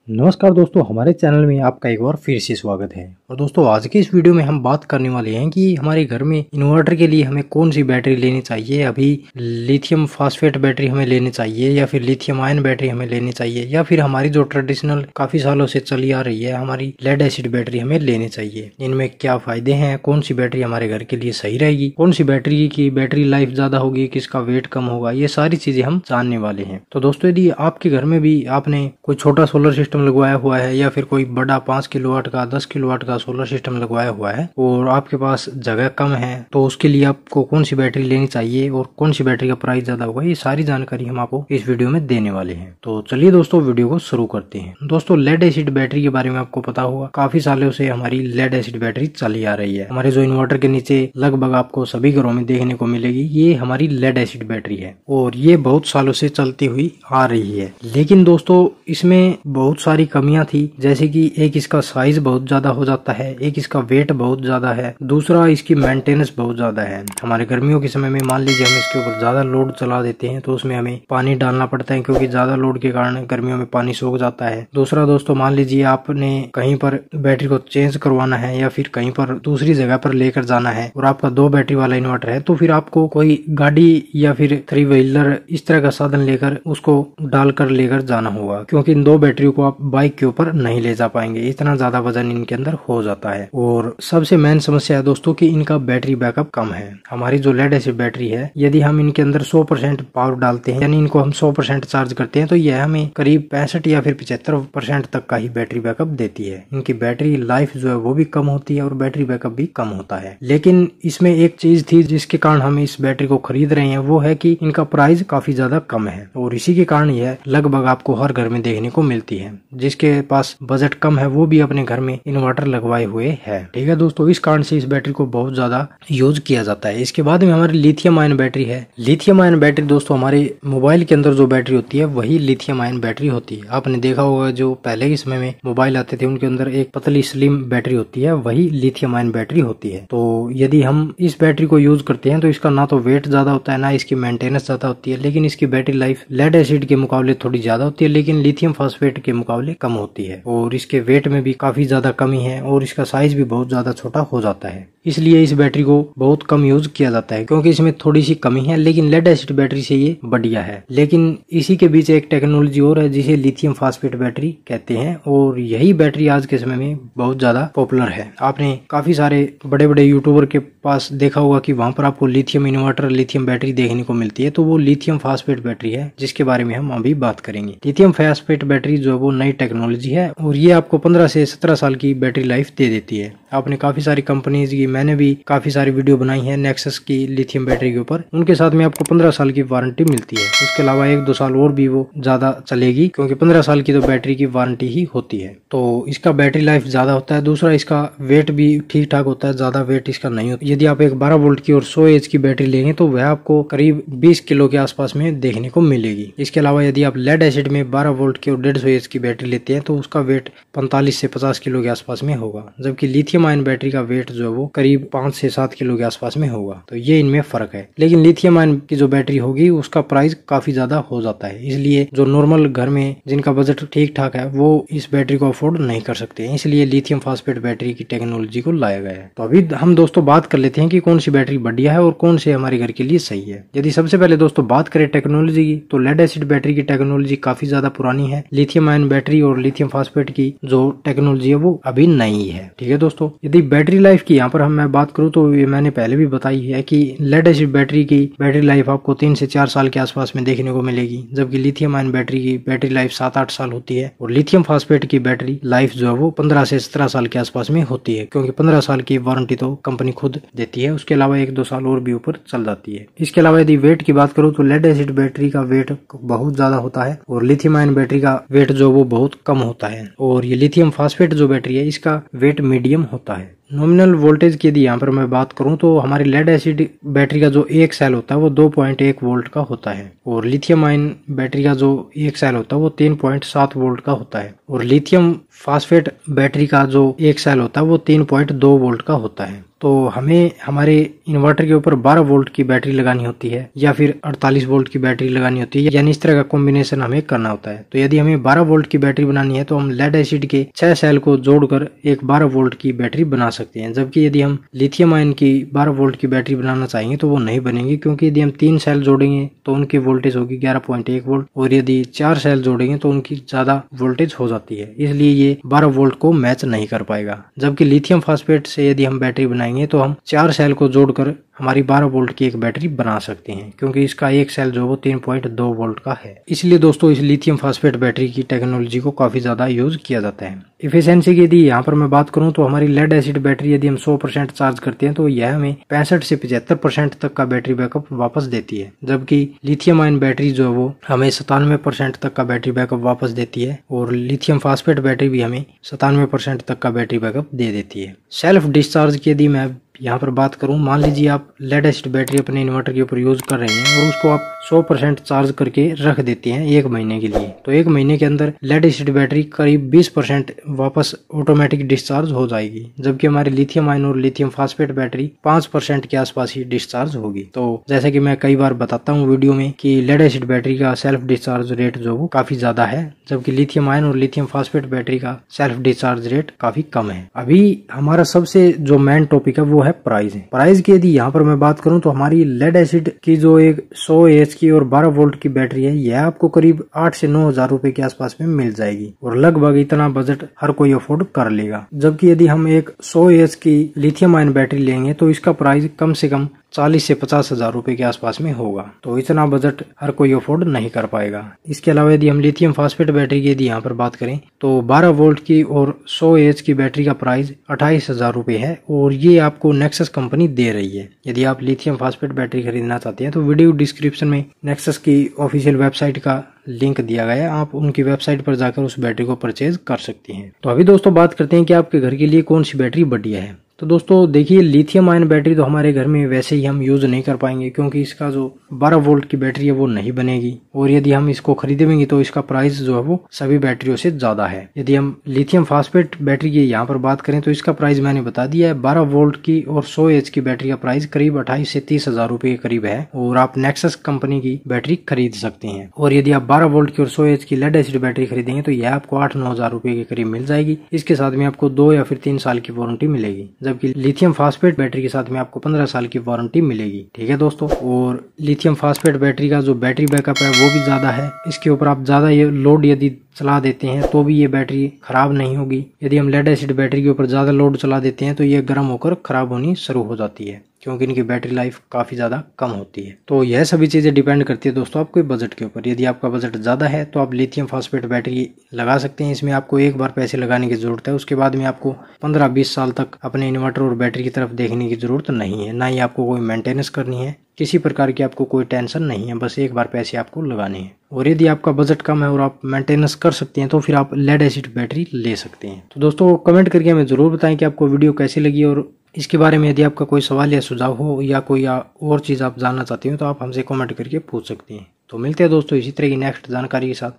नमस्कार दोस्तों, हमारे चैनल में आपका एक बार फिर से स्वागत है। और दोस्तों, आज की इस वीडियो में हम बात करने वाले हैं कि हमारे घर में इन्वर्टर के लिए हमें कौन सी बैटरी लेनी चाहिए। अभी लिथियम फास्फेट बैटरी हमें लेनी चाहिए या फिर लिथियम आयन बैटरी हमें लेनी चाहिए, या फिर हमारी जो ट्रेडिशनल काफी सालों से चली आ रही है हमारी लेड एसिड बैटरी हमें लेनी चाहिए। इनमें क्या फायदे हैं, कौन सी बैटरी हमारे घर के लिए सही रहेगी, कौन सी बैटरी की बैटरी लाइफ ज्यादा होगी, किसका वेट कम होगा, ये सारी चीजें हम जानने वाले हैं। तो दोस्तों, यदि आपके घर में भी आपने कोई छोटा सोलर सिस्टम लगवाया हुआ है या फिर कोई बड़ा 5 किलोवाट का 10 किलोवाट का सोलर सिस्टम लगवाया हुआ है और आपके पास जगह कम है, तो उसके लिए आपको कौन सी बैटरी लेनी चाहिए और कौन सी बैटरी का प्राइस ज्यादा होगा, ये सारी जानकारी हम आपको इस वीडियो में देने वाले हैं। तो चलिए दोस्तों, वीडियो को शुरू करते हैं। दोस्तों, लेड एसिड बैटरी के बारे में आपको पता होगा, काफी सालों से हमारी लेड एसिड बैटरी चली आ रही है। हमारे जो इन्वर्टर के नीचे लगभग आपको सभी घरों में देखने को मिलेगी, ये हमारी लेड एसिड बैटरी है और ये बहुत सालों से चलती हुई आ रही है। लेकिन दोस्तों, इसमें बहुत सारी कमियां थी, जैसे कि एक इसका साइज बहुत ज्यादा हो जाता है, एक इसका वेट बहुत ज्यादा है, दूसरा इसकी मेंटेनेंस बहुत ज्यादा है। हमारे गर्मियों के समय में मान लीजिए हम इसके ऊपर ज्यादा लोड चला देते हैं तो उसमें हमें पानी डालना पड़ता है, क्योंकि ज्यादा लोड के कारण गर्मियों में पानी सूख जाता है। दूसरा दोस्तों, मान लीजिए आपने कहीं पर बैटरी को चेंज करवाना है या फिर कहीं पर दूसरी जगह पर लेकर जाना है और आपका 2 बैटरी वाला इन्वर्टर है, तो फिर आपको कोई गाड़ी या फिर 3 व्हीलर इस तरह का साधन लेकर उसको डालकर लेकर जाना होगा, क्योंकि इन 2 बैटरी को आप बाइक के ऊपर नहीं ले जा पाएंगे, इतना ज्यादा वजन इनके अंदर हो जाता है। और सबसे मेन समस्या है दोस्तों कि इनका बैटरी बैकअप कम है। हमारी जो लेड एसिड बैटरी है, यदि हम इनके अंदर 100% पावर डालते हैं, यानी इनको हम 100% चार्ज करते हैं, तो यह हमें करीब 65 या फिर 75% तक का ही बैटरी बैकअप देती है। इनकी बैटरी लाइफ जो है वो भी कम होती है और बैटरी बैकअप भी कम होता है। लेकिन इसमें एक चीज थी जिसके कारण हम इस बैटरी को खरीद रहे हैं, वो है कि इनका प्राइस काफी ज्यादा कम है और इसी के कारण यह लगभग आपको हर घर में देखने को मिलती है। जिसके पास बजट कम है वो भी अपने घर में इन्वर्टर लगवाए हुए है। ठीक है दोस्तों, इस कारण से इस बैटरी को बहुत ज्यादा यूज किया जाता है। इसके बाद में हमारी लिथियम आयन बैटरी है। लिथियम आयन बैटरी दोस्तों, हमारे मोबाइल के अंदर जो बैटरी होती है वही लिथियम आयन बैटरी होती है। आपने देखा होगा जो पहले के समय में मोबाइल आते थे उनके अंदर एक पतली स्लिम बैटरी होती है, वही लिथियम आयन बैटरी होती है। तो यदि हम इस बैटरी को यूज करते हैं तो इसका ना तो वेट ज्यादा होता है, ना इसकी मेंटेनेंस ज्यादा होती है, लेकिन इसकी बैटरी लाइफ लेड एसिड के मुकाबले थोड़ी ज्यादा होती है, लेकिन लिथियम फास्फेट के मुकाबले कम होती है। और इसके वेट में भी काफी ज्यादा कमी है और इसका साइज भी बहुत ज्यादा छोटा हो जाता है। इसलिए इस बैटरी को बहुत कम यूज किया जाता है, क्योंकि इसमें थोड़ी सी कमी है, लेकिन लेड एसिड बैटरी से ये बढ़िया है। लेकिन इसी के बीच एक टेक्नोलॉजी और है जिसे लिथियम फास्फेट बैटरी कहते हैं, और यही बैटरी आज के समय में बहुत ज्यादा पॉपुलर है। आपने काफी सारे बड़े बड़े यूट्यूबर के पास देखा होगा कि वहां पर आपको लिथियम इन्वर्टर, लिथियम बैटरी देखने को मिलती है, तो वो लिथियम फास्फेट बैटरी है, जिसके बारे में हम अभी बात करेंगे। लिथियम फास्फेट बैटरी जो है वो नई टेक्नोलॉजी है और ये आपको 15 से 17 साल की बैटरी लाइफ दे देती है। आपने काफी सारी कंपनीज की, मैंने भी काफी सारी वीडियो बनाई है नेक्सस की लिथियम बैटरी के ऊपर, उनके साथ में आपको 15 साल की वारंटी मिलती है। उसके अलावा 1-2 साल और भी वो ज्यादा चलेगी, क्योंकि 15 साल की तो बैटरी की वारंटी ही होती है। तो इसका बैटरी लाइफ ज्यादा होता है। दूसरा, इसका वेट भी ठीक ठाक होता है, ज्यादा वेट इसका नहीं होता। यदि आप एक 12 वोल्ट की और 100 एच की बैटरी लेंगे तो वह आपको करीब 20 किलो के आसपास में देखने को मिलेगी। इसके अलावा यदि आप लेड एसिड में 12 वोल्ट की और 150 एच की बैटरी लेते हैं तो उसका वेट 45 से 50 किलो के आसपास में होगा, जबकि लिथियम आयन बैटरी का वेट जो है वो करीब 5 से 7 किलो के आसपास में होगा। तो ये इनमें फर्क है। लेकिन लिथियम आयन की जो बैटरी होगी उसका प्राइस काफी ज्यादा हो जाता है, इसलिए जो नॉर्मल घर में जिनका बजट ठीक ठाक है वो इस बैटरी को अफोर्ड नहीं कर सकते हैं, इसलिए लिथियम फास्फेट बैटरी की टेक्नोलॉजी को लाया गया है। तो अभी हम दोस्तों बात कर लेते हैं कि कौन सी बैटरी बढ़िया है और कौन से हमारे घर के लिए सही है। यदि सबसे पहले दोस्तों बात करें टेक्नोलॉजी की, तो लेड एसिड बैटरी की टेक्नोलॉजी काफी ज्यादा पुरानी है। लिथियम आयन बैटरी और लिथियम फास्फेट की जो टेक्नोलॉजी है वो अभी नई है। ठीक है दोस्तों, यदि बैटरी लाइफ की यहाँ पर मैं बात करूँ तो ये मैंने पहले भी बताई है कि लेड एसिड बैटरी की बैटरी लाइफ आपको 3 से 4 साल के आसपास में देखने को मिलेगी, जबकि लिथियम आयन बैटरी की बैटरी लाइफ 7-8 साल होती है और लिथियम फास्फेट की बैटरी लाइफ जो है वो 15 से 17 साल के आसपास में होती है, क्योंकि 15 साल की वारंटी तो कंपनी खुद देती है। उसके अलावा 1-2 साल और भी ऊपर चल जाती है। इसके अलावा यदि वेट की बात करूँ तो लेड एसिड बैटरी का वेट बहुत ज्यादा होता है और लिथियम आयन बैटरी का वेट जो वो बहुत कम होता है, और ये लिथियम फास्फेट जो बैटरी है इसका वेट मीडियम होता है। नॉमिनल वोल्टेज की यदि यहाँ पर मैं बात करूं तो हमारी लेड एसिड बैटरी का जो एक सेल होता है वो 2.1 वोल्ट का होता है और लिथियम आयन बैटरी का जो एक सेल होता है वो 3.7 वोल्ट का होता है और लिथियम फास्फेट बैटरी का जो एक सेल होता है वो 3.2 वोल्ट का होता है। तो हमें हमारे इन्वर्टर के ऊपर 12 वोल्ट की बैटरी लगानी होती है या फिर 48 वोल्ट की बैटरी लगानी होती है, यानी इस तरह का कॉम्बिनेशन हमें करना होता है। तो यदि हमें 12 वोल्ट की बैटरी बनानी है तो हम लेड एसिड के 6 सेल को जोड़कर एक 12 वोल्ट की बैटरी बना सकते हैं, जबकि यदि हम लिथियम आयन की 12 वोल्ट की बैटरी बनाना चाहेंगे तो वो नहीं बनेगी, क्योंकि यदि हम 3 सेल जोड़ेंगे तो उनकी वोल्टेज होगी 11.1 वोल्ट और यदि 4 सेल जोड़ेंगे तो उनकी ज्यादा वोल्टेज हो जाती है, इसलिए ये 12 वोल्ट को मैच नहीं कर पाएगा। जबकि लिथियम फास्फेट से यदि हम बैटरी बनाएंगे तो हम 4 सेल को जोड़कर हमारी 12 वोल्ट की एक बैटरी बना सकते हैं, क्योंकि इसका एक सेल जो वो 3.2 वोल्ट का है। इसलिए दोस्तों इस लिथियम फास्फेट बैटरी की टेक्नोलॉजी को काफी ज्यादा यूज किया जाता है। इफिशियंसी की यदि यहाँ पर मैं बात करूं तो हमारी लेड एसिड बैटरी यदि हम 100% चार्ज करते हैं तो यह हमें 65 से 75% तक का बैटरी बैकअप वापस देती है, जबकि लिथियम आयन बैटरी जो है वो हमें 97% तक का बैटरी बैकअप वापस देती है और लिथियम फास्फेट बैटरी भी हमें 97% तक का बैटरी बैकअप दे देती है। सेल्फ डिस्चार्ज की यदि मैं यहाँ पर बात करूं, मान लीजिए आप लेड एसिड बैटरी अपने इन्वर्टर के ऊपर यूज कर रहे हैं और उसको आप 100% चार्ज करके रख देते हैं 1 महीने के लिए, तो 1 महीने के अंदर लेड एसिड बैटरी करीब 20% वापस ऑटोमेटिक डिस्चार्ज हो जाएगी, जबकि हमारी लिथियम आयन और लिथियम फास्फेट बैटरी 5% के आसपास ही डिस्चार्ज होगी। तो जैसा कि मैं कई बार बताता हूँ वीडियो में कि लेड एसिड बैटरी का सेल्फ डिस्चार्ज रेट जो वो काफी ज्यादा है, जबकि लिथियम आयन और लिथियम फास्फेट बैटरी का सेल्फ डिस्चार्ज रेट काफी कम है। अभी हमारा सबसे जो मेन टॉपिक है वो है प्राइस है। प्राइस की यदि यहाँ पर मैं बात करूं तो हमारी लेड एसिड की जो एक 100 AH की और 12 वोल्ट की बैटरी है यह आपको करीब 8 से 9 हजार रुपए के आसपास में मिल जाएगी और लगभग इतना बजट हर कोई अफोर्ड कर लेगा। जबकि यदि हम एक 100 AH की लिथियम आयन बैटरी लेंगे तो इसका प्राइस कम से कम 40 से 50 हजार रुपए के आसपास में होगा, तो इतना बजट हर कोई अफोर्ड नहीं कर पाएगा। इसके अलावा यदि हम लिथियम फास्फेट बैटरी की यदि यहाँ पर बात करें तो 12 वोल्ट की और 100 AH की बैटरी का प्राइस 28 हजार रुपए है और ये आपको नेक्सस कंपनी दे रही है। यदि आप लिथियम फास्फेट बैटरी खरीदना चाहते हैं तो वीडियो डिस्क्रिप्शन में नेक्सस की ऑफिशियल वेबसाइट का लिंक दिया गया है, आप उनकी वेबसाइट पर जाकर उस बैटरी को परचेज कर सकते हैं। तो अभी दोस्तों बात करते हैं कि आपके घर के लिए कौन सी बैटरी बढ़िया है। तो दोस्तों देखिए, लिथियम आयन बैटरी तो हमारे घर में वैसे ही हम यूज नहीं कर पाएंगे, क्योंकि इसका जो 12 वोल्ट की बैटरी है वो नहीं बनेगी और यदि हम इसको खरीदेंगे तो इसका प्राइस जो है वो सभी बैटरियों से ज्यादा है। यदि हम लिथियम फास्फेट बैटरी की यहाँ पर बात करें तो इसका प्राइस मैंने बता दिया है, 12 वोल्ट की और 100 AH की बैटरी का प्राइस करीब 28 से 30 हजार रुपए के करीब है और आप नेक्सस कंपनी की बैटरी खरीद सकते हैं। और यदि आप 12 वोल्ट की और 100 AH की लेड एसिड बैटरी खरीदेंगे तो यह आपको 8-9 हजार रुपए के करीब मिल जाएगी। इसके साथ में आपको 2 या फिर 3 साल की वारंटी मिलेगी, जबकि लिथियम फास्फेट बैटरी के साथ में आपको 15 साल की वारंटी मिलेगी। ठीक है दोस्तों, और लिथियम फास्फेट बैटरी का जो बैटरी बैकअप है वो भी ज्यादा है। इसके ऊपर आप ज्यादा ये लोड यदि चला देते हैं तो भी ये बैटरी खराब नहीं होगी। यदि हम लेड एसिड बैटरी के ऊपर ज्यादा लोड चला देते हैं तो ये गर्म होकर खराब होनी शुरू हो जाती है, क्योंकि इनकी बैटरी लाइफ काफी ज्यादा कम होती है। तो यह सभी चीजें डिपेंड करती है दोस्तों आपके बजट के ऊपर। यदि आपका बजट ज्यादा है तो आप लिथियम फास्फेट बैटरी लगा सकते हैं। इसमें आपको एक बार पैसे लगाने की जरूरत है, उसके बाद में आपको 15-20 साल तक अपने इन्वर्टर और बैटरी की तरफ देखने की जरूरत नहीं है, ना ही आपको कोई मेंटेनेंस करनी है, किसी प्रकार की आपको कोई टेंशन नहीं है, बस एक बार पैसे आपको लगाने हैं। और यदि आपका बजट कम है और आप मेंटेनेंस कर सकते हैं तो फिर आप लेड एसिड बैटरी ले सकते हैं। तो दोस्तों कमेंट करके हमें जरूर बताएं कि आपको वीडियो कैसी लगी और इसके बारे में यदि आपका कोई सवाल या सुझाव हो या कोई और चीज़ आप जानना चाहते हो तो आप हमसे कमेंट करके पूछ सकते हैं। तो मिलते हैं दोस्तों इसी तरह की नेक्स्ट जानकारी के साथ,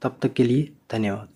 तब तक के लिए धन्यवाद।